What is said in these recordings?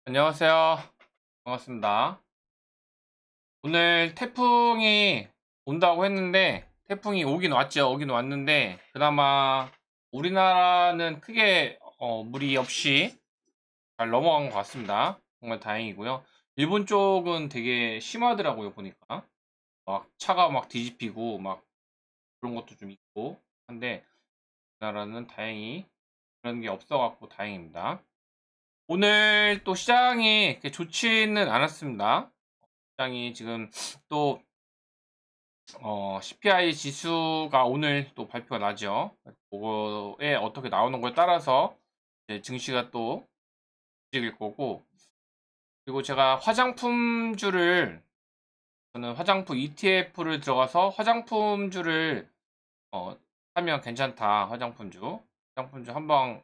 안녕하세요. 반갑습니다. 오늘 태풍이 온다고 했는데, 태풍이 오긴 왔는데, 그나마 우리나라는 크게 무리 없이 잘 넘어간 것 같습니다. 정말 다행이고요. 일본 쪽은 되게 심하더라고요, 보니까. 막 차가 막 뒤집히고, 막 그런 것도 좀 있고 한데, 우리나라는 다행히 그런 게 없어갖고 다행입니다. 오늘 또 시장이 그렇게 좋지는 않았습니다. 시장이 지금 또 CPI 지수가 오늘 또 발표가 나죠. 그거에 어떻게 나오는 거에 따라서 이제 증시가 또 움직일 거고, 그리고 제가 저는 화장품 ETF를 들어가서 화장품주를 어, 하면 괜찮다. 화장품주 한방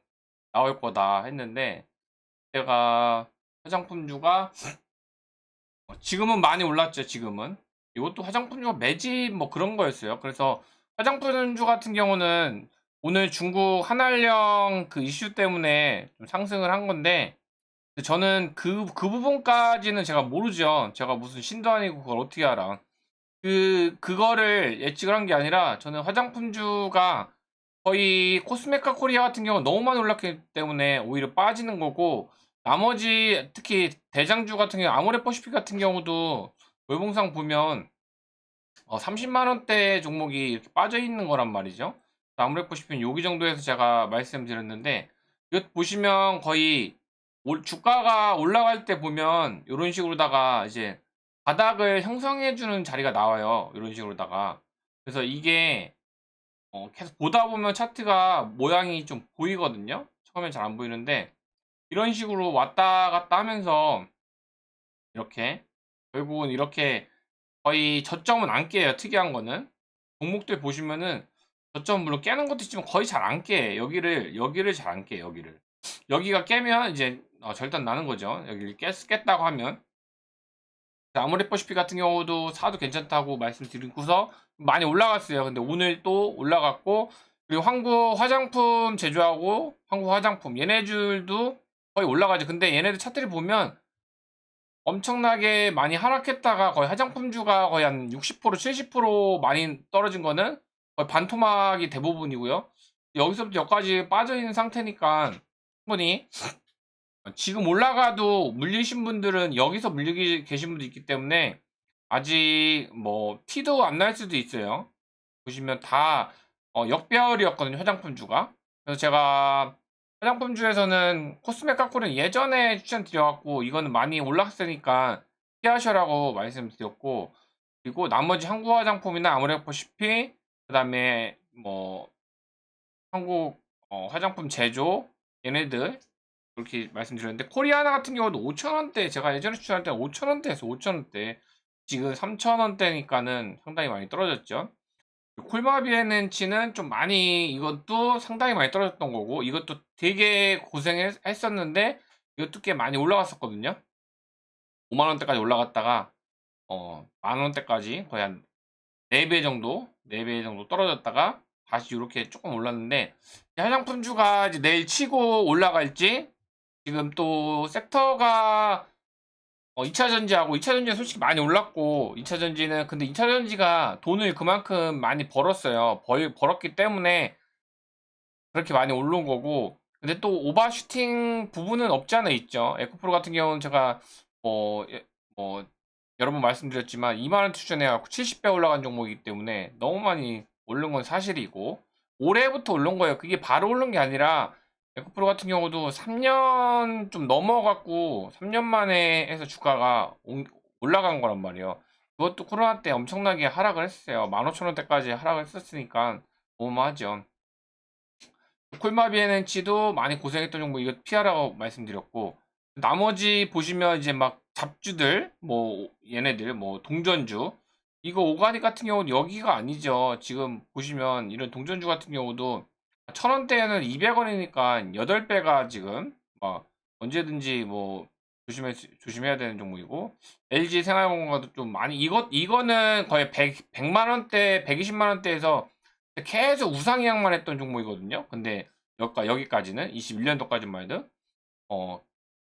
나올 거다 했는데, 제가 화장품주가 지금은 많이 올랐죠, 지금은. 이것도 화장품주 매집 뭐 그런 거였어요. 그래서 화장품주 같은 경우는 오늘 중국 한알령 그 이슈 때문에 좀 상승을 한 건데, 저는 그 부분까지는 제가 모르죠. 제가 무슨 신도 아니고 그걸 어떻게 알아. 그거를 예측을 한 게 아니라, 저는 화장품주가 거의 코스메카 코리아 같은 경우는 너무 많이 올랐기 때문에 오히려 빠지는 거고, 나머지 특히 대장주 같은 경우 아모레퍼시픽 같은 경우도 월봉상 보면 30만 원대 종목이 이렇게 빠져 있는 거란 말이죠. 아모레퍼시픽은 여기 정도에서 제가 말씀드렸는데, 이거 보시면 거의 주가가 올라갈 때 보면 이런 식으로다가 이제 바닥을 형성해 주는 자리가 나와요. 이런 식으로다가. 그래서 이게 계속 보다 보면 차트가 모양이 좀 보이거든요. 처음엔 잘 안 보이는데, 이런 식으로 왔다 갔다 하면서 이렇게 결국은 이렇게 거의 저점은 안 깨요. 특이한 거는 종목들 보시면은 저점 물론 깨는 것도 있지만 거의 잘 안 깨. 여기를 잘 안 깨. 여기가 깨면 이제 절단 나는 거죠. 여기를 깼다고 하면. 아모레퍼시픽 같은 경우도 사도 괜찮다고 말씀드리고서 많이 올라갔어요. 근데 오늘 또 올라갔고, 그리고 한국 화장품 제조하고 한국 화장품 얘네들도 거의 올라가죠. 근데 얘네들 차트를 보면 엄청나게 많이 하락했다가 거의 화장품주가 거의 한 60% 70% 많이 떨어진 거는 거의 반토막이 대부분이고요. 여기서부터 여기까지 빠져 있는 상태니까 충분히 지금 올라가도 물리신 분들은 여기서 물리기 계신 분도 있기 때문에 아직 뭐 티도 안 날 수도 있어요. 보시면 다 역배열이었거든요, 화장품주가. 그래서 제가 화장품주에서는 코스메 까꾸는 예전에 추천드려 갖고 이거는 많이 올랐으니까 피하셔라고 말씀드렸고, 그리고 나머지 한국 화장품이나 아모레퍼시픽, 그다음에 뭐 한국 화장품 제조 얘네들 그렇게 말씀드렸는데, 코리아나 같은 경우도 5,000원대, 제가 예전에 추천할 때 5,000원대에서 5,000원대, 지금 3,000원대니까는 상당히 많이 떨어졌죠. 콜마비에넨치는 좀 많이, 이것도 상당히 많이 떨어졌던 거고, 이것도 되게 고생했었는데 이것도 꽤 많이 올라갔었거든요. 5만 원대까지 올라갔다가 만 원대까지 거의 한 4배 정도, 4배 정도 떨어졌다가 다시 이렇게 조금 올랐는데, 화장품주가 이제 내일 치고 올라갈지, 지금 또 섹터가 2차 전지하고, 2차 전지는 솔직히 많이 올랐고, 2차 전지는 근데 2차 전지가 돈을 그만큼 많이 벌었어요. 벌었기 때문에 그렇게 많이 오른 거고, 근데 또 오버슈팅 부분은 없지 않아 있죠. 에코프로 같은 경우는 제가 뭐 여러 번 말씀드렸지만 2만 원 투자해 갖고 70배 올라간 종목이기 때문에 너무 많이 오른 건 사실이고, 올해부터 오른 거예요. 그게 바로 오른 게 아니라 에코프로 같은 경우도 3년 좀 넘어 갖고 3년 만에 해서 주가가 올라간 거란 말이에요. 그것도 코로나 때 엄청나게 하락을 했어요. 15,000원대까지 하락을 했었으니까 어마어마하죠. 콜마비에넨치도 많이 고생했던 종목 이거 피하라고 말씀드렸고, 나머지 보시면 이제 막 잡주들 뭐 얘네들 뭐 동전주, 이거 오가닉 같은 경우는 여기가 아니죠. 지금 보시면 이런 동전주 같은 경우도 1,000원대에는 200원이니까 8배가 지금 막 언제든지 뭐 조심해야 되는 종목이고, LG 생활건강도 좀 많이, 이거는 거의 100만 원대 120만 원대에서 계속 우상향만 했던 종목이거든요. 근데 여기까지는 21년도까지만 해도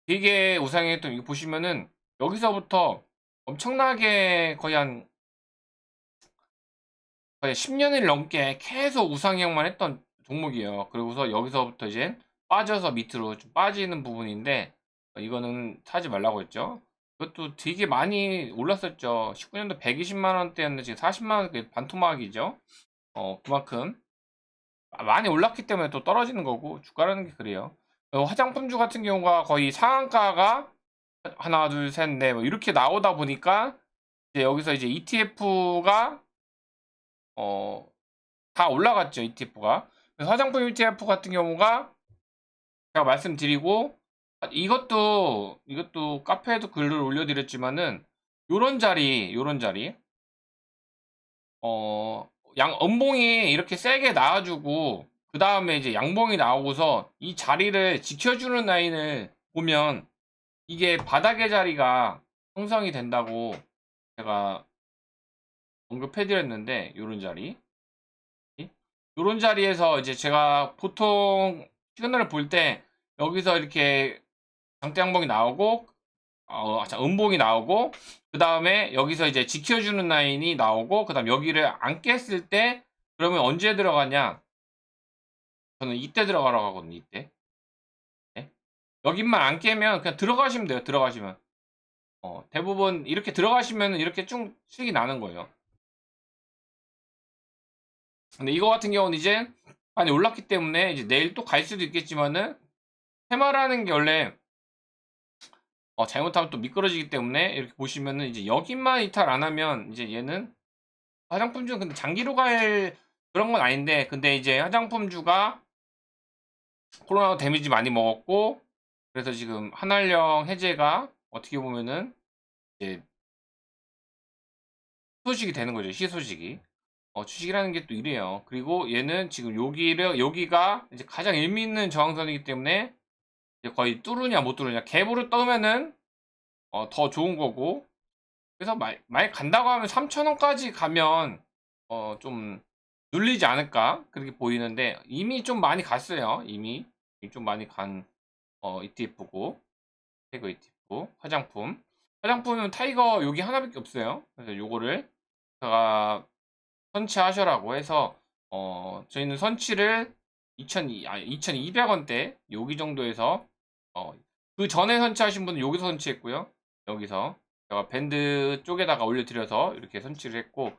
되게 우상향했던 이거 보시면은 여기서부터 엄청나게 거의 10년을 넘게 계속 우상향만 했던 종목이에요. 그리고서 여기서부터 이제 빠져서 밑으로 좀 빠지는 부분인데 이거는 사지 말라고 했죠. 이것도 되게 많이 올랐었죠. 19년도 120만 원대였는데 지금 40만 원 반토막이죠. 그만큼 많이 올랐기 때문에 또 떨어지는 거고 주가라는 게 그래요. 화장품주 같은 경우가 거의 상한가가 하나, 둘, 셋, 넷 뭐 이렇게 나오다 보니까 이제 여기서 이제 ETF가 다 올라갔죠, ETF가. 그래서 화장품 ETF 같은 경우가 제가 말씀드리고 이것도 카페에도 글을 올려드렸지만은 요런 자리 어, 음봉이 이렇게 세게 나와주고, 그 다음에 이제 양봉이 나오고서 이 자리를 지켜주는 라인을 보면 이게 바닥의 자리가 형성이 된다고 제가 언급해드렸는데, 요런 자리. 요런 자리에서 이제 제가 보통 시그널을 볼 때 여기서 이렇게 장대 양봉이 나오고, 음봉이 나오고, 그 다음에 여기서 이제 지켜주는 라인이 나오고, 그 다음 여기를 안 깼을 때, 그러면 언제 들어가냐? 저는 이때 들어가라고 하거든요, 이때. 네? 여기만 안 깨면 그냥 들어가시면 돼요, 들어가시면. 대부분 이렇게 들어가시면 이렇게 쭉 수익이 나는 거예요. 근데 이거 같은 경우는 이제 많이 올랐기 때문에 이제 내일 또 갈 수도 있겠지만은, 테마라는 게 원래 잘못하면 또 미끄러지기 때문에 이렇게 보시면은 이제 여기만 이탈 안 하면 이제 얘는 화장품주는 근데 장기로 갈 그런 건 아닌데, 근데 이제 화장품주가 코로나 데미지 많이 먹었고, 그래서 지금 한알령 해제가 어떻게 보면은 이제 소식이 되는 거죠. 희소식이. 주식이라는 게 또 이래요. 그리고 얘는 지금 여기가 이제 가장 의미 있는 저항선이기 때문에 이제 거의 뚫으냐 못 뚫으냐. 갭으로 떠면은 더 좋은 거고. 그래서 만약 간다고 하면 3,000원까지 가면 좀 눌리지 않을까 그렇게 보이는데, 이미 좀 많이 갔어요. 이미 좀 많이 간 ETF고, 타이거 ETF 화장품은 타이거 여기 하나밖에 없어요. 그래서 요거를 제가 선취하셔라고 해서 저희는 선취를 2,200원대 여기 정도에서 어, 그 전에 선취하신 분은 여기서 선취했고요. 여기서 제가 밴드 쪽에다가 올려드려서 이렇게 선취를 했고,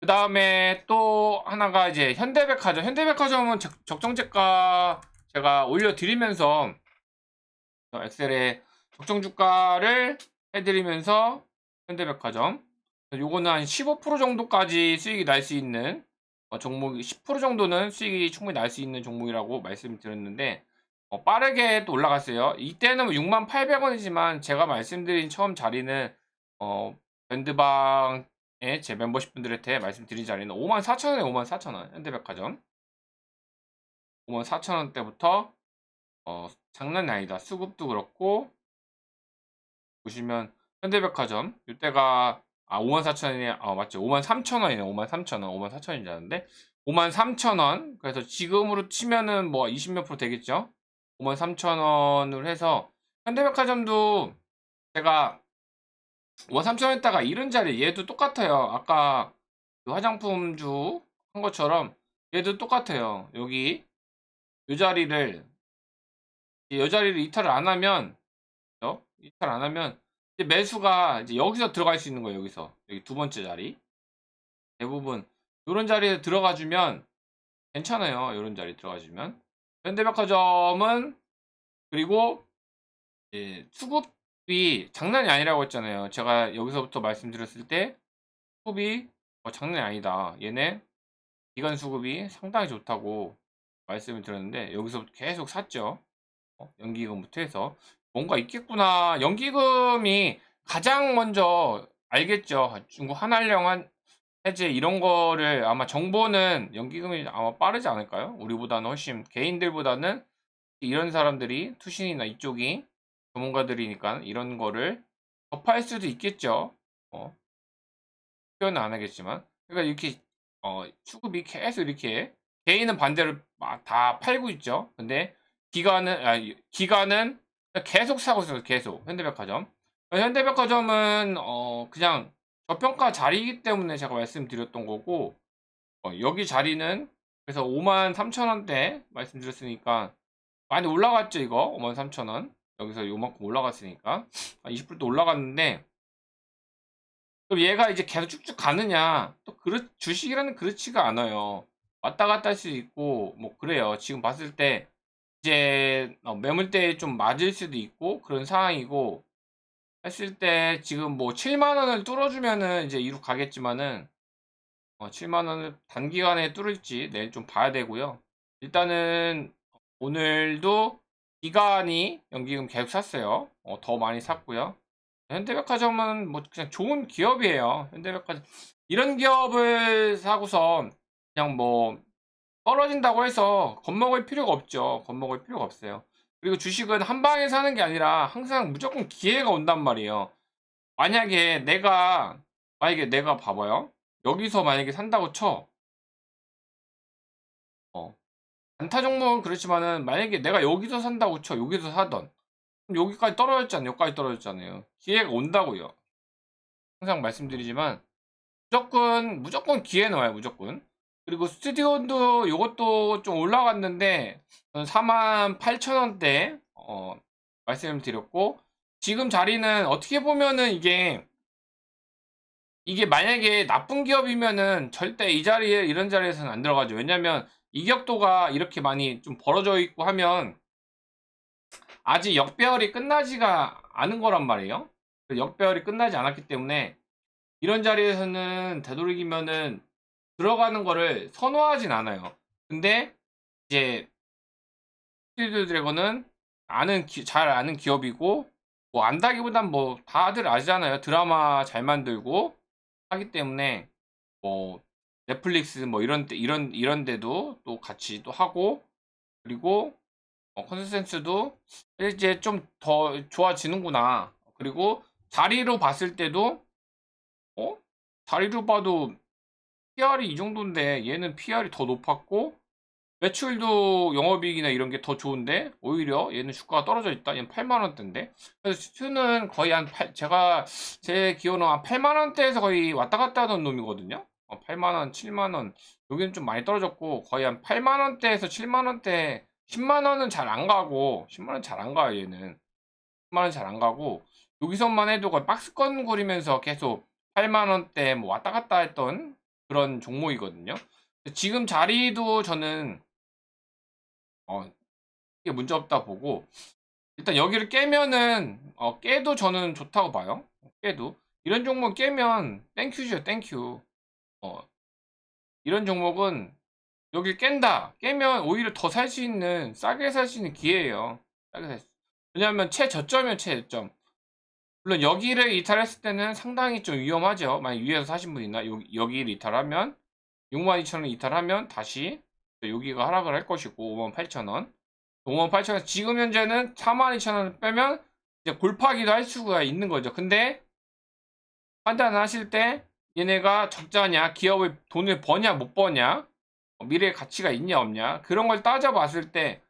그 다음에 또 하나가 이제 현대백화점은 적정주가 제가 올려드리면서 엑셀에 적정주가를 해드리면서 현대백화점 요거는 한 15% 정도까지 수익이 날 수 있는 종목이, 10% 정도는 수익이 충분히 날 수 있는 종목이라고 말씀드렸는데 빠르게 또 올라갔어요. 이때는 68,000원이지만 제가 말씀드린 처음 자리는 밴드방에 제 멤버십 분들한테 말씀드린 자리는 54,000원에 54,000원 현대백화점 54,000원대부터 장난이 아니다. 수급도 그렇고 보시면 현대백화점 이때가 54,000원이 맞죠. 53,000원이네. 53,000원. 54,000원인 줄 알았는데 53,000원. 그래서 지금으로 치면은 뭐 20 몇 프로 되겠죠. 53,000원을 해서 현대백화점도 제가 53,000원 했다가 이런 자리 얘도 똑같아요. 아까 그 화장품주 한 것처럼 얘도 똑같아요. 여기 이 자리를 이탈을 안 하면 이탈 안 하면 이제 매수가 이제 여기서 들어갈 수 있는 거예요. 여기 두 번째 자리 대부분 이런 자리에 들어가 주면 괜찮아요. 이런 자리 들어가 주면 현대백화점은 그리고 수급이 장난이 아니라고 했잖아요. 제가 여기서부터 말씀드렸을 때 수급이 장난이 아니다. 얘네 기간 수급이 상당히 좋다고 말씀을 드렸는데 여기서부터 계속 샀죠. 연기금부터 해서 뭔가 있겠구나. 연기금이 가장 먼저 알겠죠. 중국 한알령 해제 이런 거를 아마 정보는 연기금이 아마 빠르지 않을까요? 우리보다는 훨씬 개인들보다는 이런 사람들이 투신이나 이쪽이 전문가들이니까 이런 거를 접할 수도 있겠죠. 어, 표현은 안 하겠지만. 그러니까 이렇게 수급이 계속 이렇게 개인은 반대로 다 팔고 있죠. 근데 기관은 계속 사고 있어요, 계속. 현대백화점. 현대백화점은 그냥 저평가 자리이기 때문에 제가 말씀드렸던 거고, 여기 자리는 그래서 53,000원대 말씀드렸으니까 많이 올라갔죠, 이거. 53,000원. 여기서 요만큼 올라갔으니까. 20%도 올라갔는데, 그럼 얘가 이제 계속 쭉쭉 가느냐? 또 주식이라는 그렇지가 않아요. 왔다 갔다 할 수 있고, 뭐, 그래요. 지금 봤을 때, 이제, 매물대에 좀 맞을 수도 있고, 그런 상황이고, 했을 때, 지금 뭐, 7만원을 뚫어주면은 이제 이루 가겠지만은, 7만원을 단기간에 뚫을지 내일 좀 봐야 되고요. 일단은, 오늘도 기간이 연기금 계속 샀어요. 더 많이 샀고요. 현대백화점은 뭐 그냥 좋은 기업이에요. 현대백화점 이런 기업을 사고서 그냥 뭐 떨어진다고 해서 겁먹을 필요가 없죠. 겁먹을 필요가 없어요. 그리고 주식은 한 방에 사는 게 아니라 항상 무조건 기회가 온단 말이에요. 만약에 내가 봐봐요. 여기서 만약에 산다고 쳐. 어, 단타 종목은 그렇지만은 만약에 내가 여기서 산다고 쳐. 여기서 사던. 그럼 여기까지 떨어졌잖아요. 여기까지 떨어졌잖아요. 기회가 온다고요. 항상 말씀드리지만 무조건 기회는 와요, 무조건. 그리고 스튜디오도 요것도 좀 올라갔는데, 48,000원대, 말씀드렸고, 지금 자리는 어떻게 보면은 이게 만약에 나쁜 기업이면은 절대 이 자리에, 이런 자리에서는 안 들어가죠. 왜냐면 이격도가 이렇게 많이 좀 벌어져 있고 하면 아직 역배열이 끝나지가 않은 거란 말이에요. 역배열이 끝나지 않았기 때문에 이런 자리에서는 되도록이면은 들어가는 거를 선호하진 않아요. 근데 이제 스튜디오 드래곤은 잘 아는 기업이고 뭐 안다기보단 뭐 다들 아시잖아요. 드라마 잘 만들고 하기 때문에 뭐 넷플릭스 뭐 이런 데도 또 같이 또 하고 그리고 컨센서스도 이제 좀 더 좋아지는구나. 그리고 자리로 봤을 때도 어? 자리로 봐도 PR이 이 정도인데 얘는 PR이 더 높았고 매출도 영업이익이나 이런 게 더 좋은데 오히려 얘는 주가가 떨어져 있다. 얘는 8만 원대인데. 그래서 슈는 거의 제가 제 기호는 한 8만 원대에서 거의 왔다 갔다 하던 놈이거든요. 8만 원, 7만 원. 여기는 좀 많이 떨어졌고 거의 한 8만 원대에서 7만 원대, 10만 원은 잘 안 가고 10만 원 잘 안 가요, 얘는. 10만 원 잘 안 가고 여기서만 해도 거의 박스권 거리면서 계속 8만 원대 뭐 왔다 갔다 했던 그런 종목이거든요. 지금 자리도 저는 이게 문제 없다 보고 일단 여기를 깨면은 깨도 저는 좋다고 봐요. 깨도 이런 종목 깨면 땡큐죠, 땡큐. 어, 이런 종목은 여길 깨면 오히려 더 살 수 있는 싸게 살 수 있는 기회예요. 싸게 살 수. 왜냐하면 최저점이에요, 최저점. 물론 여기를 이탈했을 때는 상당히 좀 위험하죠. 만약 위에서 사신 분이나 여기를 이탈하면 62,000원 이탈하면 다시 여기가 하락을 할 것이고 58,000원 58,000원 지금 현재는 42,000원 빼면 이제 골파기도 할 수가 있는 거죠. 근데 판단을 하실 때 얘네가 적자냐 기업을 돈을 버냐 못 버냐 미래의 가치가 있냐 없냐 그런 걸 따져봤을 때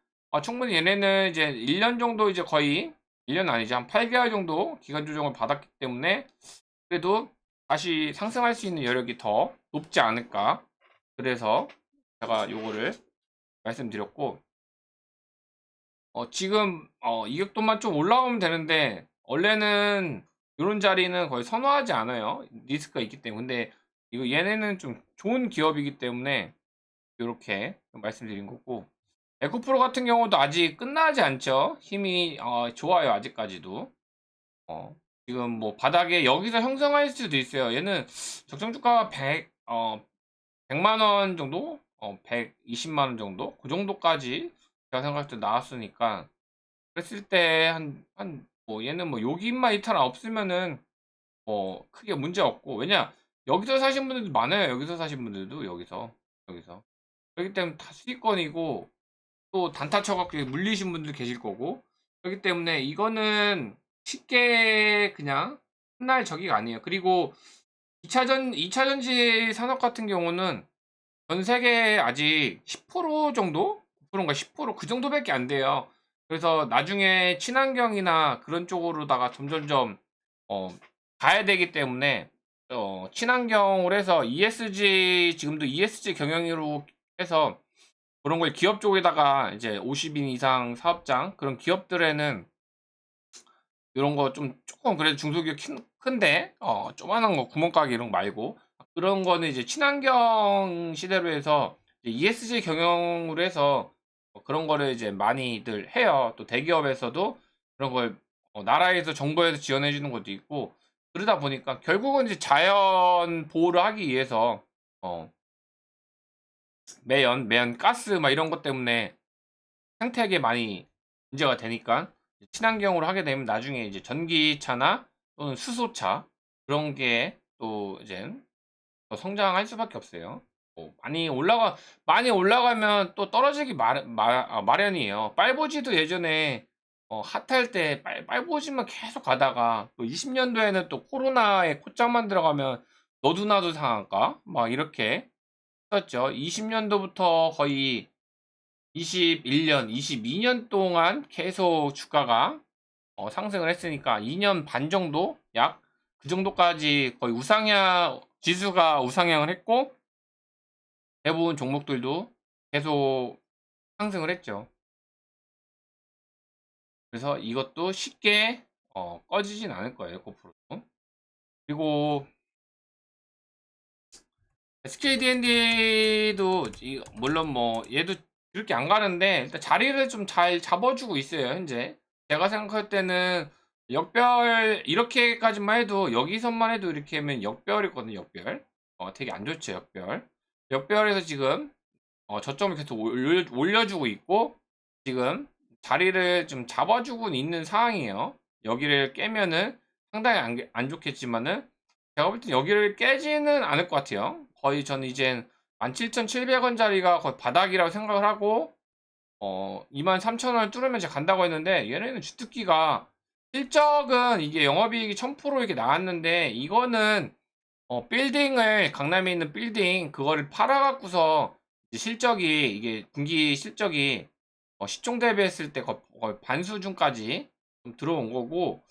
충분히 얘네는 이제 1년 정도 이제 거의 1년 아니지 한 8개월 정도 기간 조정을 받았기 때문에 그래도 다시 상승할 수 있는 여력이 더 높지 않을까. 그래서 제가 요거를 말씀드렸고 지금 이격도만 좀 올라오면 되는데 원래는 이런 자리는 거의 선호하지 않아요. 리스크가 있기 때문에. 근데 이거 얘네는 좀 좋은 기업이기 때문에 이렇게 말씀드린 거고 에코프로 같은 경우도 아직 끝나지 않죠. 힘이 좋아요. 아직까지도. 지금 뭐 바닥에 여기서 형성할 수도 있어요. 얘는 적정 주가가 100만 원 정도? 120만 원 정도? 그 정도까지 제가 생각할 때 나왔으니까 그랬을 때 뭐 얘는 뭐 여기만 이탈 없으면은 뭐 크게 문제 없고 왜냐 여기서 사신 분들도 많아요. 여기서 사신 분들도 여기서 그렇기 때문에 다 수익권이고 또 단타 쳐갖고 물리신 분들 계실 거고 그렇기 때문에 이거는 쉽게 그냥 끝날 적이가 아니에요. 그리고 2차전지 산업 같은 경우는 전 세계 아직 10% 정도? 9%인가 10%그 정도밖에 안 돼요. 그래서 나중에 친환경이나 그런 쪽으로다가 점점점 어 가야 되기 때문에 친환경으로 해서 ESG, 지금도 ESG 경영으로 해서 그런 걸 기업 쪽에다가 이제 50인 이상 사업장 그런 기업들에는 요런 거 좀 쪼끔 그래도 중소기업 큰데 조그마한 거 구멍가게 이런 거 말고 그런 거는 이제 친환경 시대로 해서 이제 ESG 경영으로 해서 그런 거를 이제 많이들 해요. 또 대기업에서도 그런 걸 나라에서 정부에서 지원해 주는 것도 있고, 그러다 보니까 결국은 이제 자연 보호를 하기 위해서 어 매연 가스 막 이런 것 때문에 생태계에 많이 문제가 되니까 친환경으로 하게 되면 나중에 이제 전기차나 또는 수소차 그런 게 또 이제 더 성장할 수밖에 없어요. 많이 올라가면 또 떨어지기 마련이에요. 빨보지도 예전에 핫할 때 빨보지만 계속 가다가 또 20년도에는 또 코로나에 콧장만 들어가면 너도나도 상한가 막 이렇게 했었죠. 20년도부터 거의 21년, 22년 동안 계속 주가가 상승을 했으니까 2년 반 정도 약 그 정도까지 거의 지수가 우상향을 했고 대부분 종목들도 계속 상승을 했죠. 그래서 이것도 쉽게 꺼지진 않을 거예요, 9%도. 그리고 SKDND도 물론 뭐 얘도 그렇게 안 가는데 일단 자리를 좀 잘 잡아주고 있어요, 현재. 제가 생각할 때는 역별 이렇게까지만 해도 여기서만 해도 이렇게 하면 역별이거든요, 역별. 되게 안 좋죠, 역별. 역별에서 지금 저점을 계속 올려주고 있고 지금 자리를 좀 잡아주고 있는 상황이에요. 여기를 깨면은 상당히 안 좋겠지만은 제가 볼 땐 여기를 깨지는 않을 것 같아요. 거의 저는 이젠 17,700원짜리가 거의 바닥이라고 생각을 하고 23,000원 뚫으면 제가 간다고 했는데 얘네는 주특기가 실적은 이게 영업이익이 1000% 이렇게 나왔는데 이거는 빌딩을 강남에 있는 빌딩 그거를 팔아갖고서 이제 실적이 이게 분기 실적이 시총 대비했을 때 거의 반 수준까지 좀 들어온 거고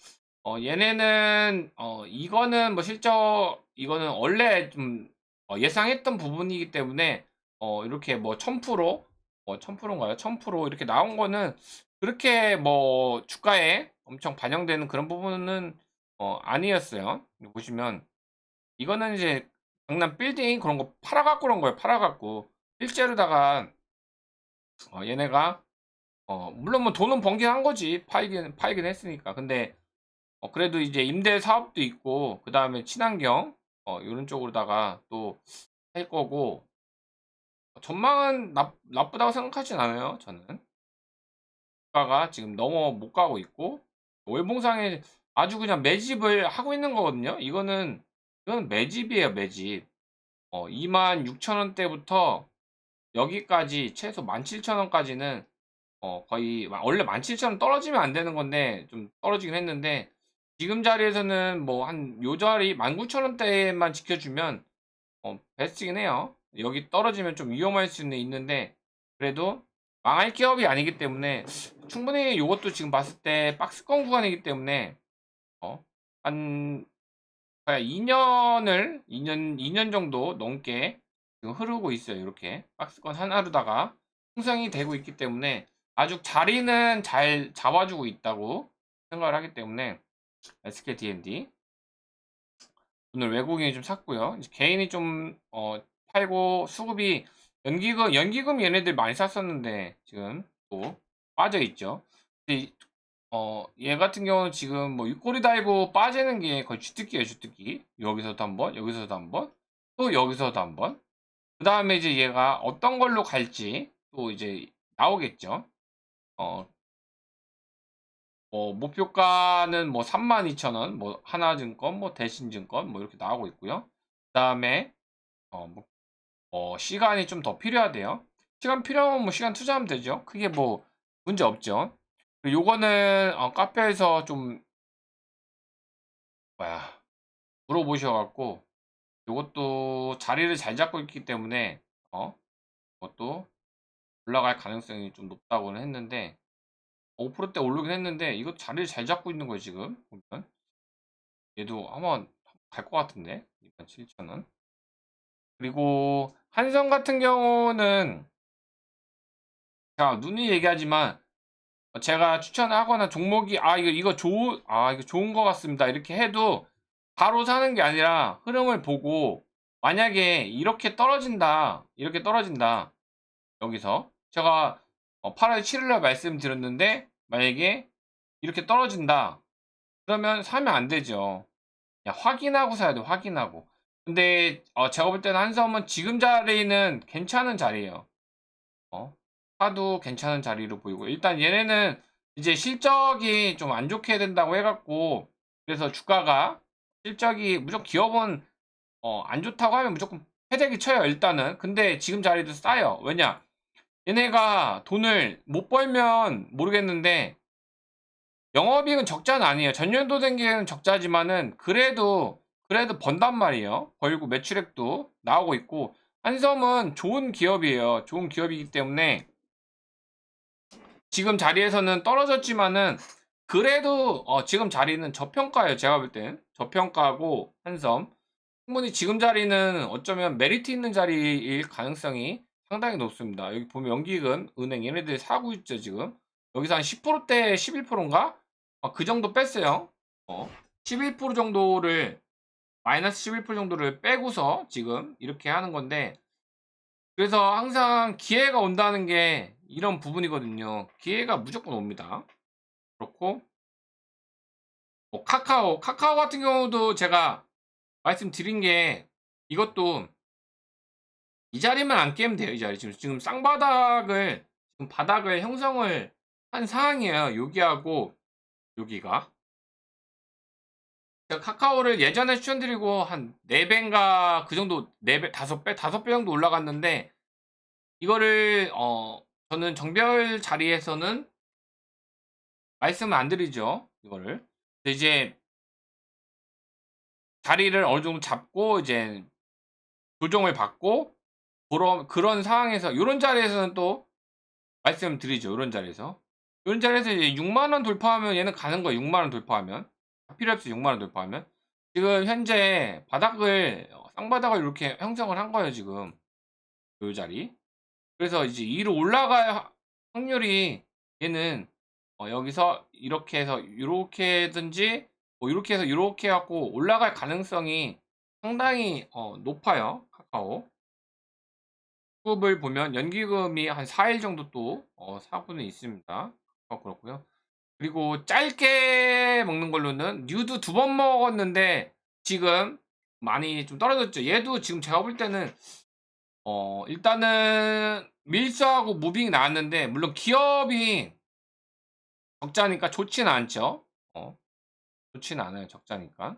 얘네는 이거는 뭐 실적 이거는 원래 좀 예상했던 부분이기 때문에 이렇게 뭐 1000% 1000%인가요? 1000% 이렇게 나온 거는 그렇게 뭐 주가에 엄청 반영되는 그런 부분은 아니었어요. 보시면 이거는 이제 강남 빌딩 그런 거 팔아갖고 그런 거예요. 팔아갖고 실제로다가 얘네가 물론 뭐 돈은 번긴 한 거지. 팔긴 했으니까. 근데 그래도 이제 임대 사업도 있고 그다음에 친환경 요런 쪽으로다가 또 할 거고 전망은 나쁘다고 생각하진 않아요, 저는. 주가가 지금 넘어 못 가고 있고 월봉상에 아주 그냥 매집을 하고 있는 거거든요. 이거는 매집이에요, 매집. 26,000원대부터 여기까지 최소 17,000원까지는 거의 원래 17,000원 떨어지면 안 되는 건데 좀 떨어지긴 했는데 지금 자리에서는 뭐 한 요 자리 19,000원대만 지켜주면 베스트긴 해요. 여기 떨어지면 좀 위험할 수는 있는데 그래도 망할 기업이 아니기 때문에 충분히 요것도 지금 봤을 때 박스권 구간이기 때문에 어, 한 2년 정도 넘게 지금 흐르고 있어요. 이렇게 박스권 하나로다가 형성이 되고 있기 때문에 아주 자리는 잘 잡아주고 있다고 생각을 하기 때문에 SKT&D 오늘 외국인이 좀 샀고요. 이제 개인이 좀 팔고 수급이 연기금 얘네들 많이 샀었는데 지금 또 빠져 있죠. 근데 얘 같은 경우는 지금 뭐 윗꼬리 달고 빠지는 게 거의 주특기예요, 주특기. 여기서도 한번, 여기서도 한번, 또 여기서도 한번. 그 다음에 이제 얘가 어떤 걸로 갈지 또 이제 나오겠죠. 어, 목표가는 뭐 32,000원, 뭐 하나증권, 뭐 대신증권, 뭐 이렇게 나오고 있고요. 그 다음에 시간이 좀 더 필요하대요. 시간 필요하면 뭐 시간 투자하면 되죠. 크게 뭐 문제 없죠. 그리고 요거는 카페에서 좀 뭐야 물어보셔갖고 요것도 자리를 잘 잡고 있기 때문에 그것도 올라갈 가능성이 좀 높다고는 했는데 5%대 오르긴 했는데 이거 자리를 잘 잡고 있는 거예요 지금 보면. 얘도 한번 갈 것 같은데 27,000원. 그리고 한성 같은 경우는 자 누누이 얘기하지만 제가 추천하거나 종목이 이거 좋은 것 같습니다 이렇게 해도 바로 사는 게 아니라 흐름을 보고 만약에 이렇게 떨어진다 여기서 제가 8월 7일 날 말씀드렸는데 만약에 이렇게 떨어진다 그러면 사면 안 되죠. 야, 확인하고 사야 돼, 확인하고. 근데 제가 볼 때는 한섬은 지금 자리는 괜찮은 자리예요. 어? 사도 괜찮은 자리로 보이고 일단 얘네는 이제 실적이 좀 안 좋게 된다고 해갖고 그래서 주가가 실적이 무조건 기업은 안 좋다고 하면 무조건 패대기 쳐요 일단은. 근데 지금 자리도 싸요. 왜냐? 얘네가 돈을 못 벌면 모르겠는데 영업이익은 적자는 아니에요. 전년도 된게는 적자지만은 그래도 번단 말이에요. 벌고 매출액도 나오고 있고 한섬은 좋은 기업이에요. 좋은 기업이기 때문에 지금 자리에서는 떨어졌지만은 그래도 지금 자리는 저평가예요. 제가 볼 땐 저평가고 한섬 충분히 지금 자리는 어쩌면 메리트 있는 자리일 가능성이 상당히 높습니다. 여기 보면 연기금, 은행 얘네들 사고 있죠 지금. 여기서 한 10%대 11%인가? 그 정도 뺐어요. 11% 정도를 마이너스 11% 정도를 빼고서 지금 이렇게 하는 건데 그래서 항상 기회가 온다는 게 이런 부분이거든요. 기회가 무조건 옵니다. 그렇고 카카오 같은 경우도 제가 말씀드린 게 이것도 이 자리만 안 깨면 돼요. 이 자리 지금 쌍바닥을 지금 바닥을 형성을 한 상황이에요. 여기하고 여기가 제가 카카오를 예전에 추천드리고 한 4배인가 그 정도 4배 5배 정도 올라갔는데 이거를 저는 정별 자리에서는 말씀을 안 드리죠. 이거를 근데 이제 자리를 어느 정도 잡고 이제 조정을 받고 그런 상황에서 요런 자리에서는 또 말씀드리죠. 요런 자리에서. 요런 자리에서 이제 6만 원 돌파하면 얘는 가는 거예요. 6만 원 돌파하면. 필요 없이 6만 원 돌파하면. 지금 현재 바닥을 쌍바닥을 이렇게 형성을 한 거예요, 지금. 요 자리. 그래서 이제 위로 올라갈 확률이 얘는 여기서 이렇게 해서 요렇게든지 뭐 이렇게 해서 요렇게 해 갖고 올라갈 가능성이 상당히 높아요. 카카오. 수급을 보면 연기금이 한 4일 정도 또 사고는 있습니다. 그렇고요. 그리고 짧게 먹는 걸로는 뉴도 2번 먹었는데 지금 많이 좀 떨어졌죠. 얘도 지금 제가 볼 때는 일단은 밀수하고 무빙이 나왔는데 물론 기업이 적자니까 좋지는 않죠. 좋지는 않아요. 적자니까.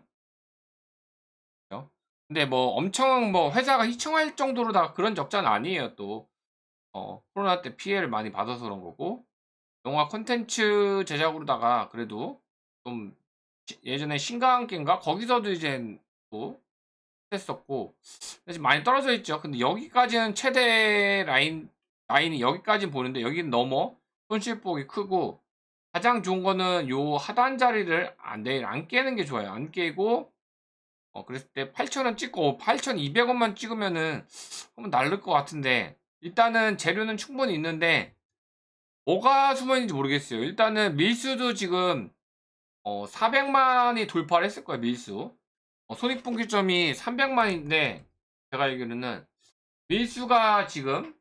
그죠? 근데 뭐 엄청 뭐 회사가 희청할 정도로 다 그런 적자는 아니에요. 또 코로나 때 피해를 많이 받아서 그런 거고 영화 콘텐츠 제작으로다가 그래도 좀 예전에 신과함께인가 거기서도 이제 또 했었고 지금 많이 떨어져 있죠. 근데 여기까지는 최대 라인이 여기까지 보는데 여기는 넘어 손실폭이 크고 가장 좋은 거는 요 하단 자리를 내일 안 깨는 게 좋아요. 안 깨고 그랬을 때 8,000원 찍고 8,200원만 찍으면은 한번 날릴 것 같은데 일단은 재료는 충분히 있는데 뭐가 숨어 있는지 모르겠어요. 일단은 밀수도 지금 400만이 돌파를 했을 거예요. 밀수. 손익분기점이 300만인데 제가 알기로는 밀수가 지금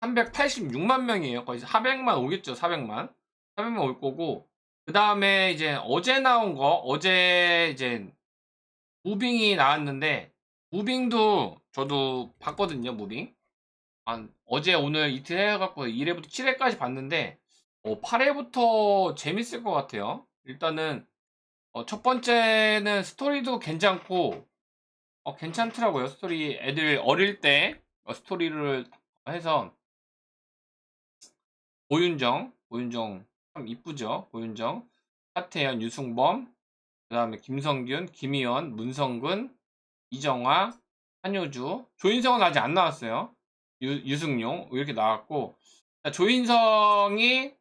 386만 명이에요. 거의 400만 오겠죠. 400만 올 거고 그 다음에 이제 어제 나온 거 어제 이제 무빙이 나왔는데 무빙도 저도 봤거든요. 무빙 어제 오늘 이틀 해갖고 1회부터 7회까지 봤는데 8회부터 재밌을 것 같아요. 일단은 첫 번째는 스토리도 괜찮고 괜찮더라고요. 스토리 애들 어릴 때 스토리를 해서 고윤정 참 이쁘죠. 고윤정, 하태현, 유승범, 그 다음에 김성균, 김희원, 문성근, 이정화, 한효주, 조인성은 아직 안 나왔어요. 유승용 이렇게 나왔고 조인성이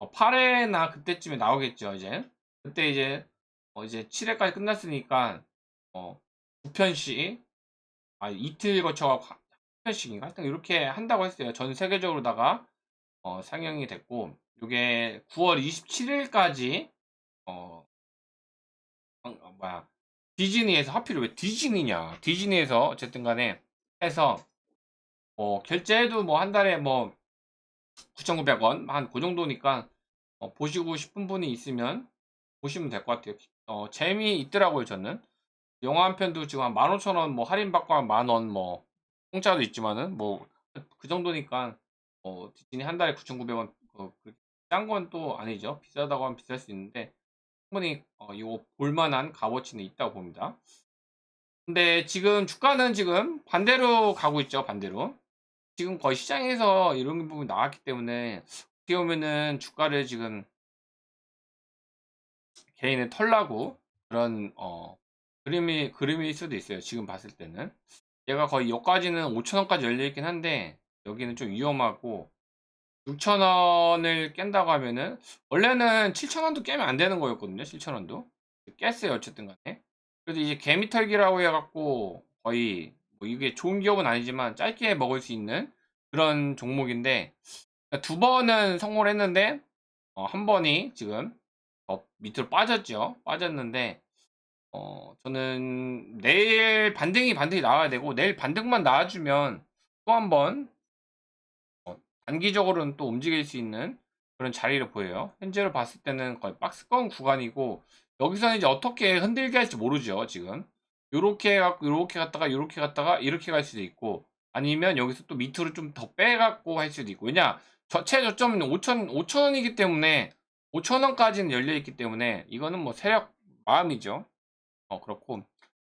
8회나 그때쯤에 나오겠죠, 이제. 그때 이제 7회까지 끝났으니까, 9편씩, 이틀 거쳐갖고, 1편씩인가? 하여튼 이렇게 한다고 했어요. 전 세계적으로다가, 상영이 됐고, 요게 9월 27일까지, 어, 뭐야, 디즈니에서, 하필 왜 디즈니냐? 디즈니에서, 어쨌든 간에, 해서, 결제해도 뭐 한 달에 뭐, 9,900원? 한 그 정도니까, 보시고 싶은 분이 있으면, 보시면 될 것 같아요. 재미있더라고요, 저는. 영화 한 편도 지금 한 15,000원 뭐 할인받고 한 만원 뭐 공짜도 있지만은 뭐 그 정도니까 디즈니 한 달에 9,900원 싼 건 또 아니죠. 비싸다고 하면 비쌀 수 있는데 충분히 이거 볼만한 값어치는 있다고 봅니다. 근데 지금 주가는 지금 반대로 가고 있죠. 반대로. 지금 거의 시장에서 이런 부분이 나왔기 때문에 어떻게 보면은 주가를 지금 개인의 털나고 그런 그림일 수도 있어요. 지금 봤을 때는 얘가 거의 여기까지는 5,000원까지 열려 있긴 한데 여기는 좀 위험하고 6,000원을 깬다고 하면은 원래는 7,000원도 깨면 안 되는 거였거든요. 7,000원도 깼어요. 어쨌든 간에 그래도 이제 개미털기라고 해갖고 거의 뭐 이게 좋은 기업은 아니지만 짧게 먹을 수 있는 그런 종목인데 두 번은 성공을 했는데 한 번이 지금 밑으로 빠졌죠. 빠졌는데 저는 내일 반등이 나와야 되고 내일 반등만 나와주면 또 한 번 단기적으로는 또 움직일 수 있는 그런 자리를 보여요. 현재로 봤을 때는 거의 박스권 구간이고 여기서는 이제 어떻게 흔들게 할지 모르죠. 지금 요렇게 해갖고 요렇게 갔다가 요렇게 갔다가 이렇게 갈 수도 있고 아니면 여기서 또 밑으로 좀 더 빼갖고 할 수도 있고 왜냐 최저점은 5,000원이기 때문에 5,000원까지는 열려있기 때문에 이거는 뭐 세력 마음이죠. 그렇고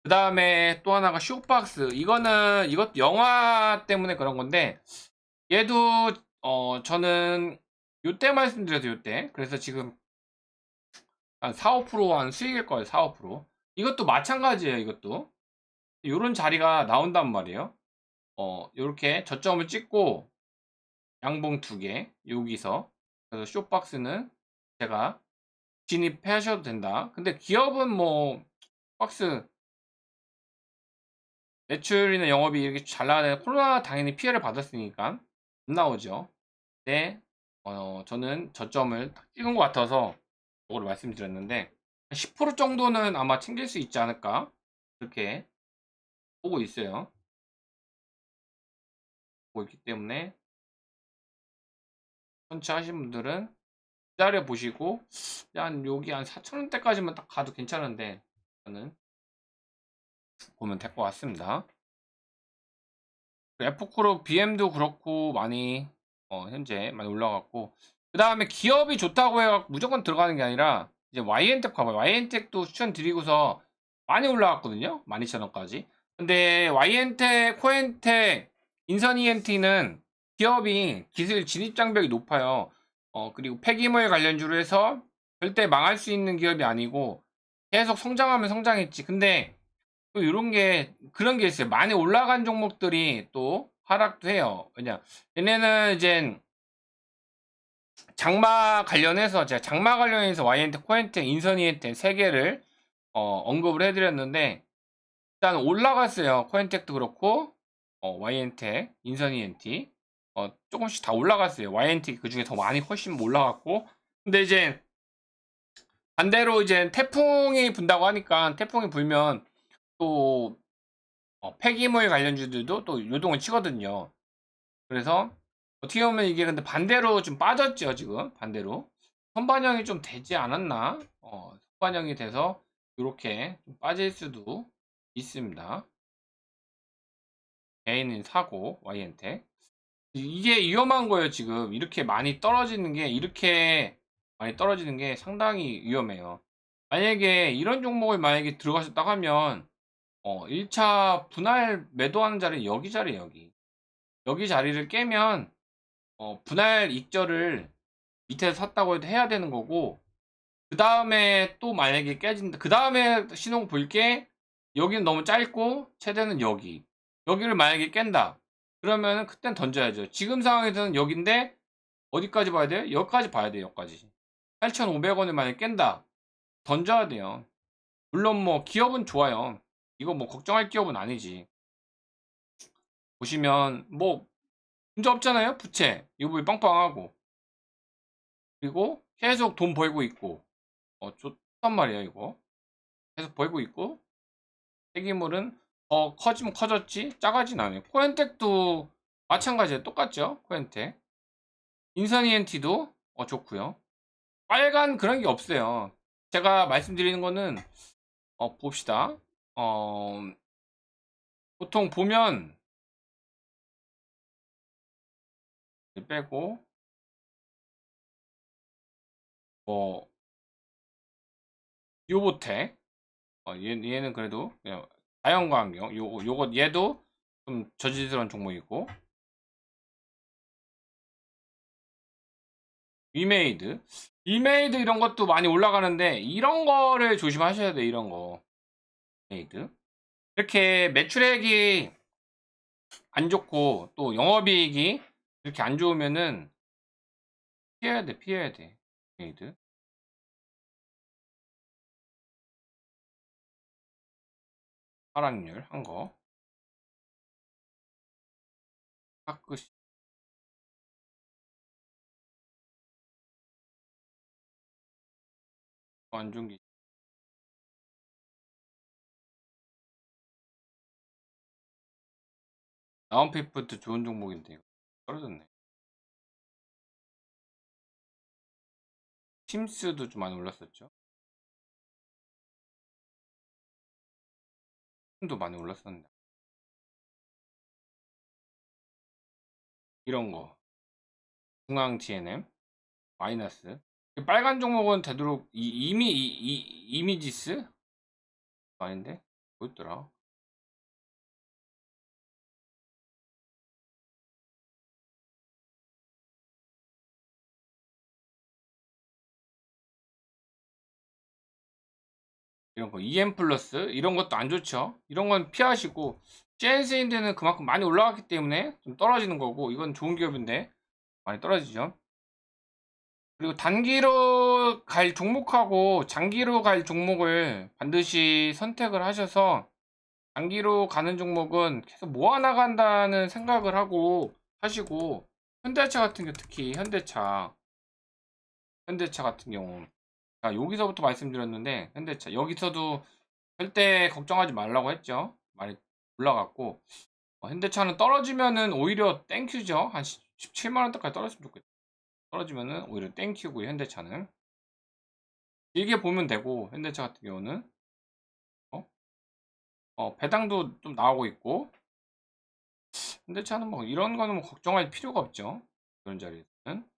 그 다음에 또 하나가 쇼박스 이것도 영화 때문에 그런 건데 얘도 저는 요때 말씀드려서 요때 그래서 지금 한 4, 5%한 수익일 거예요. 4, 5%. 이것도 마찬가지예요. 이것도 요런 자리가 나온단 말이에요. 요렇게 저점을 찍고 양봉 2개 여기서 그래서 쇼박스는 제가 진입하셔도 된다. 근데 기업은 뭐 박스 매출이나 영업이 이렇게 잘 나가는 코로나 당연히 피해를 받았으니까 안 나오죠. 네, 저는 저점을 딱 찍은 것 같아서 그걸 말씀드렸는데 10% 정도는 아마 챙길 수 있지 않을까 그렇게 보고 있어요. 보고 있기 때문에 선취하신 분들은 기다려 보시고 한 여기 한 4,000원대까지만 딱 가도 괜찮은데 저는 보면 될 것 같습니다. F코르 BM도 그렇고 많이 현재 많이 올라갔고 그 다음에 기업이 좋다고 해서 무조건 들어가는 게 아니라 이제 YN텍 봐봐요. YN텍도 추천드리고서 많이 올라갔거든요. 12,000원까지. 근데 YN텍, 코엔텍, 인선 ENT는 기업이 기술 진입 장벽이 높아요. 그리고 폐기물 관련주로 해서 절대 망할 수 있는 기업이 아니고 계속 성장하면 성장했지. 근데 또 이런 게 그런 게 있어요. 많이 올라간 종목들이 또 하락도 해요. 왜냐? 얘네는 이제 장마 관련해서 YNT, 코엔텍, 인선이엔텍 세 개를 언급을 해드렸는데 일단 올라갔어요. 코엔텍도 그렇고 YN텍, 인선이엔티 조금씩 다 올라갔어요. YNT 그 중에 더 많이 훨씬 올라갔고 근데 이제 반대로 이제 태풍이 분다고 하니까 태풍이 불면 또 폐기물 관련주들도 또 요동을 치거든요. 그래서 어떻게 보면 이게 근데 반대로 좀 빠졌죠, 지금. 반대로. 선반영이 좀 되지 않았나? 선반영이 돼서 이렇게 좀 빠질 수도 있습니다. 개인인 사고, Y한테. 이게 위험한 거예요, 지금. 이렇게 많이 떨어지는 게, 이렇게 많이 떨어지는 게 상당히 위험해요. 만약에 이런 종목을 만약에 들어가셨다고 하면, 1차 분할 매도하는 자리 여기 자리에 여기. 여기 자리를 깨면 분할 익절을 밑에서 샀다고 해도 해야 되는 거고 그 다음에 또 만약에 깨진다 그 다음에 신호 볼게 여기는 너무 짧고 최대는 여기를 만약에 깬다 그러면은 그땐 던져야죠. 지금 상황에서는 여기인데 어디까지 봐야 돼요? 여기까지 봐야 돼요. 여기까지. 8,500원을 만약에 깬다. 던져야 돼요. 물론 뭐 기업은 좋아요. 이거 뭐 걱정할 기업은 아니지. 보시면 뭐 문제 없잖아요. 부채 유불 빵빵하고, 그리고 계속 돈 벌고 있고, 좋단 말이에요. 이거 계속 벌고 있고, 폐기물은 더 커지면 커졌지 작아진 않아요. 코엔텍도 마찬가지예요. 똑같죠. 코엔텍, 인선 ENT도 좋고요. 빨간 그런 게 없어요. 제가 말씀드리는 거는 봅시다. 어, 보통 보면 빼고 뭐 요보텍, 얘는 그래도 그냥 자연과 환경, 요거 얘도 좀 저질스러운 종목이고, 위메이드, 위메이드 이런 것도 많이 올라가는데 이런 거를 조심하셔야 돼. 이런 거 메이드 이렇게 매출액이 안 좋고 또 영업이익이 이렇게 안 좋으면은 피해야 돼, 피해야 돼. 메이드 하락률 한 거, 파크시 안 좋은 게, 나온피프트 좋은 종목인데 이거 떨어졌네. 팀스도 좀 많이 올랐었죠. 팀도 많이 올랐었는데 이런 거 중앙 TNM 마이너스. 빨간 종목은 되도록 이미지스 아닌데 뭐였더라. 이런 거 EM 플러스 이런 것도 안 좋죠. 이런 건 피하시고, CNC인데는 그만큼 많이 올라갔기 때문에 좀 떨어지는 거고, 이건 좋은 기업인데 많이 떨어지죠. 그리고 단기로 갈 종목하고 장기로 갈 종목을 반드시 선택을 하셔서, 단기로 가는 종목은 계속 모아나간다는 생각을 하고 하시고, 현대차 같은 경우, 특히 현대차 같은 경우, 여기서부터 말씀드렸는데, 현대차 여기서도 절대 걱정하지 말라고 했죠. 많이 올라갔고, 현대차는 떨어지면은 오히려 땡큐죠. 한 17만 원대까지 떨어지면 좋겠다. 떨어지면은 오히려 땡큐고, 현대차는 길게 보면 되고, 현대차 같은 경우는 어? 배당도 좀 나오고 있고, 현대차는 뭐 이런 거는 뭐 걱정할 필요가 없죠. 그런 자리에서는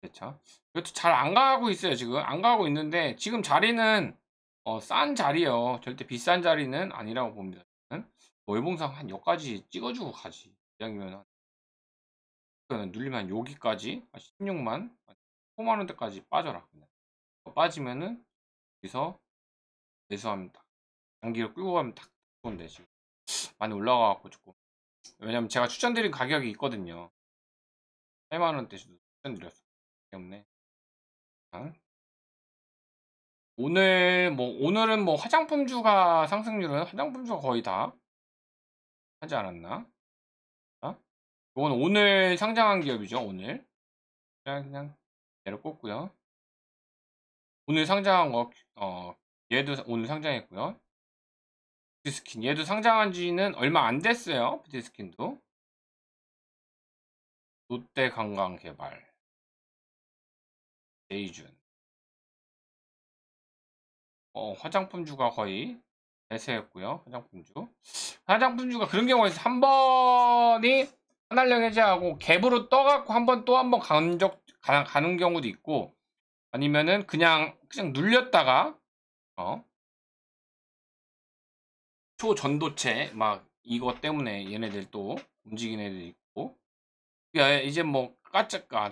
현대차 이것도 잘 안 가고 있어요. 지금 안 가고 있는데, 지금 자리는 싼 자리요. 절대 비싼 자리는 아니라고 봅니다. 저는 월봉상 한 여기까지 찍어주고 가지. 이왕이면 눌리면 여기까지 16만 4만 원대까지 빠져라. 그냥 빠지면은 여기서 매수하면 딱 장기로 끌고 가면 딱 좋은데, 지금 많이 올라가 갖고 조금, 왜냐면 제가 추천드린 가격이 있거든요. 8만 원대도 추천드렸어 때문에. 아, 오늘은 뭐 화장품주가 상승률은 화장품주가 거의 다 하지 않았나? 이건 오늘 상장한 기업이죠. 오늘 그냥 얘를 꼽고요. 오늘 상장한 거, 얘도 오늘 상장했고요. 뷰티스킨 얘도 상장한 지는 얼마 안 됐어요. 뷰티스킨도 롯데관광개발, 제이준, 화장품주가 거의 대세였고요. 화장품주가 그런 경우에 한 번이 한달령 해제하고 갭으로 떠갖고 한 번 또 한 번 가는 경우도 있고, 아니면은 그냥 눌렸다가 어 초전도체 막 이것 때문에 얘네들 또 움직이는 애들이 있고, 이제 뭐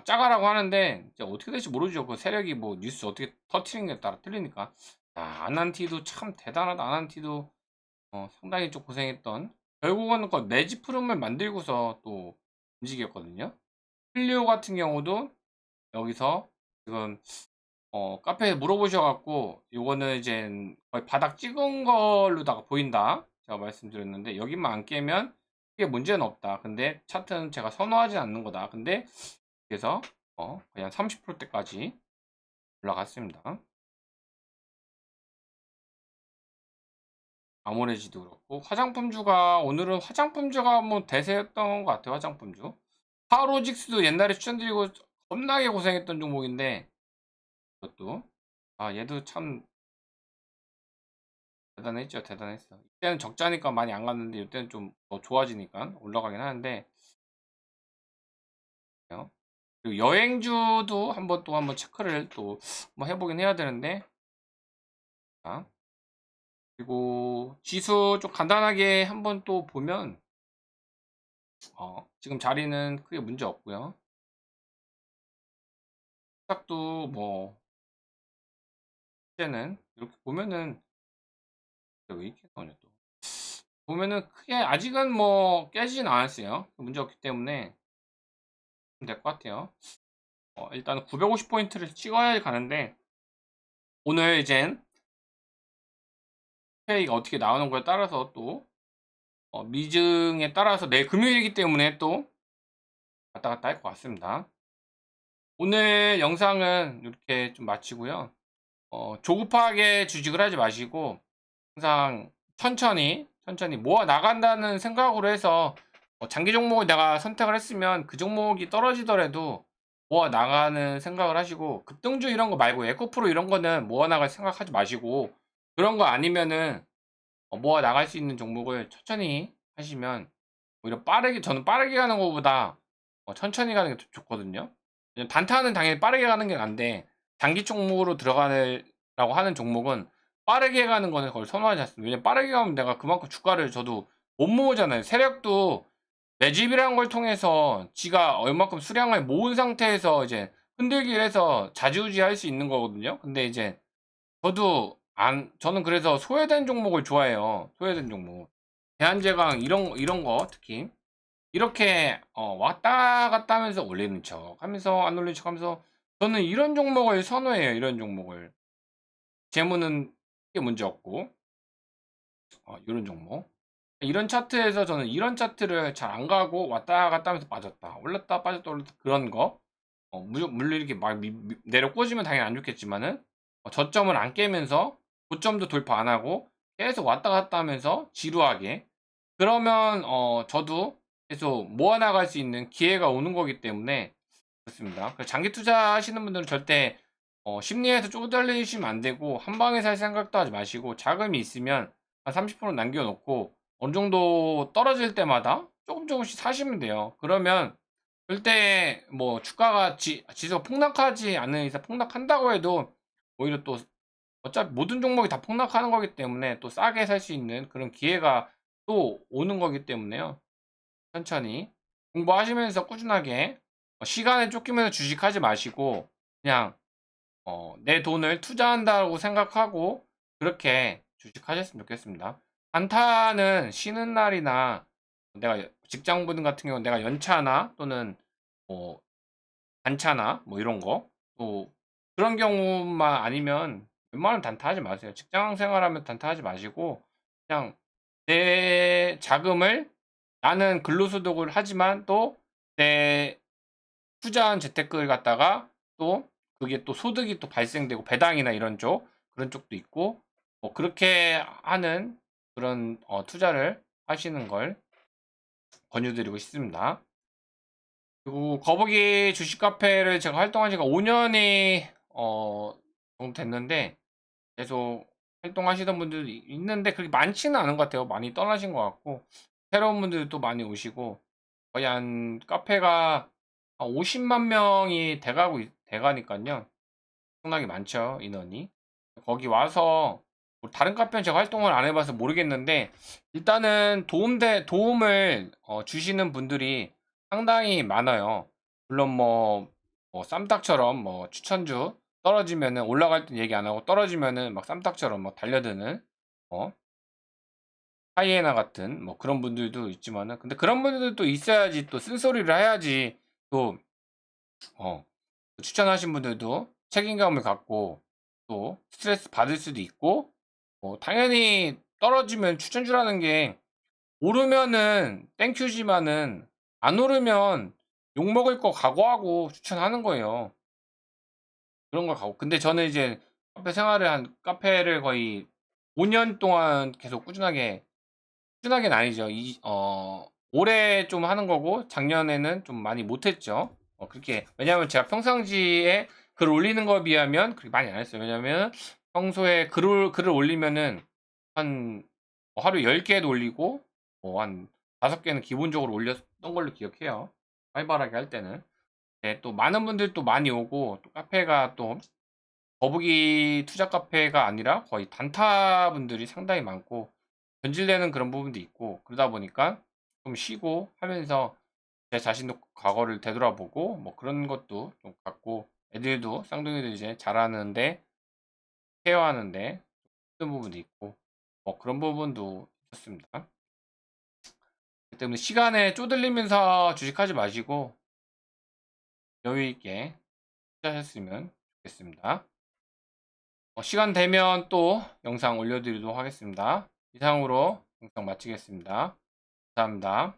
짜가라고 하는데 이제 어떻게 될지 모르죠. 그 세력이 뭐 뉴스 어떻게 터트리는 게 따라 틀리니까. 아난티도 참 대단하다. 아난티도 상당히 좀 고생했던, 결국은 그 매직 프롬을 만들고서 또 움직였거든요. 클리오 같은 경우도 여기서 지금 카페에 물어보셔 갖고 요거는 이제 거의 바닥 찍은 걸로다가 보인다 제가 말씀드렸는데 여기만 안 깨면 크게 문제는 없다. 근데 차트는 제가 선호하지 않는 거다. 근데 그래서 그냥 30%대까지 올라갔습니다. 아모레지도 그렇고 화장품주가 오늘은 화장품주가 뭐 대세였던 것 같아요. 화장품주. 파로직스도 옛날에 추천드리고 겁나게 고생했던 종목인데 그것도 얘도 참 대단했죠. 대단했어. 이때는 적자니까 많이 안 갔는데 이때는 좀 더 좋아지니까 올라가긴 하는데 그리고 여행주도 한번 또 한번 체크를 또 뭐 해보긴 해야 되는데 자, 그리고 지수 좀 간단하게 한번 또 보면 지금 자리는 크게 문제 없고요. 시작도 뭐 이제는 이렇게 보면은 왜 이렇게 나오냐 또 보면은 크게 아직은 뭐 깨지진 않았어요. 문제 없기 때문에 될 것 같아요. 일단 950포인트를 찍어야 가는데 오늘 이젠 페이가 어떻게 나오는 거에 따라서 또 미증에 따라서 내일 금요일이기 때문에 또 왔다 갔다 할 것 같습니다. 오늘 영상은 이렇게 좀 마치고요. 조급하게 주식을 하지 마시고 항상 천천히 모아 나간다는 생각으로 해서 장기 종목을 내가 선택을 했으면 그 종목이 떨어지더라도 모아 나가는 생각을 하시고 급등주 이런 거 말고 에코프로 이런 거는 모아 나갈 생각하지 마시고 그런 거 아니면은 모아 나갈 수 있는 종목을 천천히 하시면 오히려 빠르게 저는 빠르게 가는 것보다 천천히 가는 게 좋거든요. 단타는 당연히 빠르게 가는 게 난데 장기 종목으로 들어가라고 하는 종목은 빠르게 가는 거는 거의 선호하지 않습니다. 왜냐면 빠르게 가면 내가 그만큼 주가를 저도 못 모으잖아요. 세력도 매집이라는 걸 통해서 지가 얼마큼 수량을 모은 상태에서 이제 흔들기를 해서 좌지우지 할 수 있는 거거든요. 근데 이제 저는 그래서 소외된 종목을 좋아해요. 소외된 종목. 대한제강 이런 거 특히 이렇게 왔다 갔다 하면서 올리는 척 하면서 안 올리는 척 하면서 저는 이런 종목을 선호해요. 이런 종목을. 재무는 크게 문제 없고 이런 종목. 이런 차트에서 저는 이런 차트를 잘 안 가고 왔다 갔다 하면서 빠졌다. 올랐다 빠졌다 올랐다 그런 거. 물론 이렇게 막 내려 꽂으면 당연히 안 좋겠지만은 저점을 안 깨면서 고점도 돌파 안 하고 계속 왔다 갔다 하면서 지루하게 그러면 저도 계속 모아나갈 수 있는 기회가 오는 거기 때문에 그렇습니다. 장기 투자하시는 분들은 절대 심리에서 쪼들리시면 안 되고 한 방에 살 생각도 하지 마시고 자금이 있으면 한 30% 남겨놓고 어느 정도 떨어질 때마다 조금씩 사시면 돼요. 그러면 절대 뭐 주가가 지수가 폭락하지 않는 이상 폭락한다고 해도 오히려 또 어차피 모든 종목이 다 폭락하는 거기 때문에 또 싸게 살 수 있는 그런 기회가 또 오는 거기 때문에요. 천천히 공부하시면서 꾸준하게 시간에 쫓기면서 주식하지 마시고 그냥 내 돈을 투자한다고 생각하고 그렇게 주식하셨으면 좋겠습니다. 단타는 쉬는 날이나 내가 직장분 같은 경우는 내가 연차나 또는 뭐 반차나 뭐 이런 거 또 그런 경우만 아니면 웬만하면 단타하지 마세요. 직장 생활하면 단타하지 마시고 그냥 내 자금을 나는 근로소득을 하지만 또 내 투자한 재테크를 갖다가 또 그게 또 소득이 또 발생되고 배당이나 이런 쪽 그런 쪽도 있고 뭐 그렇게 하는 그런 투자를 하시는 걸 권유드리고 싶습니다. 그리고 거북이 주식 카페를 제가 활동한 지가 5년이 정도 됐는데 계속 활동하시던 분들도 있는데 그렇게 많지는 않은 것 같아요. 많이 떠나신 것 같고 새로운 분들도 많이 오시고 거의 한 카페가 한 50만 명이 돼가니까요. 엄청나게 많죠, 인원이. 거기 와서 뭐 다른 카페는 제가 활동을 안 해봐서 모르겠는데 일단은 도움을 주시는 분들이 상당히 많아요. 물론 뭐 쌈딱처럼 뭐 추천주 떨어지면은 올라갈 땐 얘기 안 하고 떨어지면은 막 쌈딱처럼 막 달려드는 어, 하이에나 같은 뭐 그런 분들도 있지만은 근데 그런 분들도 있어야지 또 쓴소리를 해야지 또 어, 추천하신 분들도 책임감을 갖고 또 스트레스 받을 수도 있고, 당연히 떨어지면 추천주라는 게 오르면은 땡큐지만은 안 오르면 욕먹을 거 각오하고 추천하는 거예요. 그런 걸 갖고. 근데 저는 이제 카페를 거의 5년 동안 계속 꾸준하게는 아니죠. 올해 좀 하는 거고, 작년에는 좀 많이 못했죠. 그렇게, 왜냐면 제가 평상시에 글 올리는 거에 비하면 그렇게 많이 안 했어요. 왜냐면 평소에 글을 올리면은 한 하루에 10개도 올리고, 한 5개는 기본적으로 올렸던 걸로 기억해요. 활발하게 할 때는. 네, 또 많은 분들 또 많이 오고, 또 카페가 또 거북이 투자 카페가 아니라 거의 단타 분들이 상당히 많고, 변질되는 그런 부분도 있고, 그러다 보니까 좀 쉬고 하면서 제 자신도 과거를 되돌아보고, 뭐 그런 것도 좀 갖고, 애들도, 쌍둥이들 이제 잘하는데, 케어하는데, 힘든 부분도 있고, 뭐 그런 부분도 있었습니다. 그 때문에 시간에 쪼들리면서 주식하지 마시고, 여유 있게 투자하셨으면 좋겠습니다. 시간 되면 또 영상 올려드리도록 하겠습니다. 이상으로 영상 마치겠습니다. 감사합니다.